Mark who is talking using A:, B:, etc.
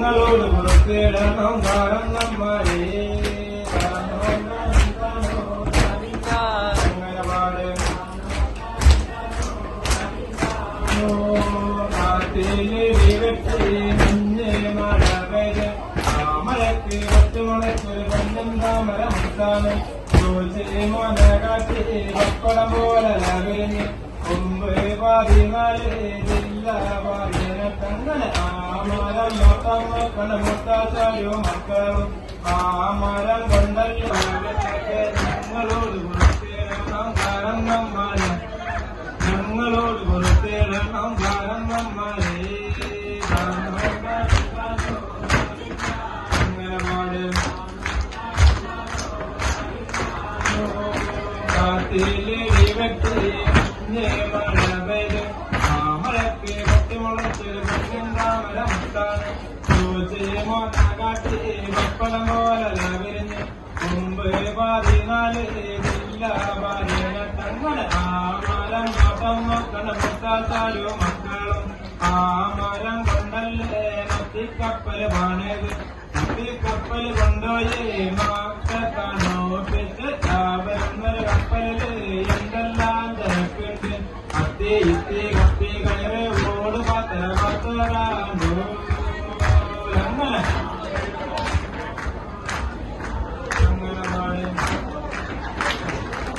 A: ഞങ്ങളോട് പുറത്തിടണം കാരണന്മാരെ നാട്ടിലെ വെട്ടി മഞ്ഞ് മഴ പെയ്ത് താമരക്ക് ഒറ്റുമുളക്കൊരു കൊല്ലം താമര മുത്താണ് മോന കാട്ടി പപ്പടം പോലെ വിരിഞ്ഞ് 9-14 ജില്ലാ പാതിനക്കങ്ങനെ ആമരം മൊത്തം മക്കളെ മുത്താച്ചായോ മക്കളും ആമരം കൊണ്ടല്ലോ ഞങ്ങളോട് പുറത്തേടണം കാരണന്മാരെ ഞങ്ങളോട് പുറത്തേടണം കാരണന്മാരെ അങ്ങനെ പാട് കാട്ടിലെ വെട്ടി മഴ പെയ്ത് താമരക്ക് കൊത്തിമുളച്ചൊരു താമര മുത്താണ് മോന കാട്ടി പപ്പടം പോലെ വിരിഞ്ഞ് 9-14 ജില്ലാ പാതിനക്കങ്ങനെ ആമരം മൊത്തം മക്കളെ മുത്താച്ചായോ മക്കളും ആമരം കൊണ്ടല്ലേ മത്തിക്കപ്പല് പാണേത് മത്തിക്കപ്പൽ കൊണ്ടോയേ മക്കത്താണോ പിച്ച് വരുന്നൊരു കപ്പലില് എന്തെല്ലാം തിരക്കുണ്ട് അത്തി ഇത്തി കത്തി കയറ് ഓട് പാത്തരാൻ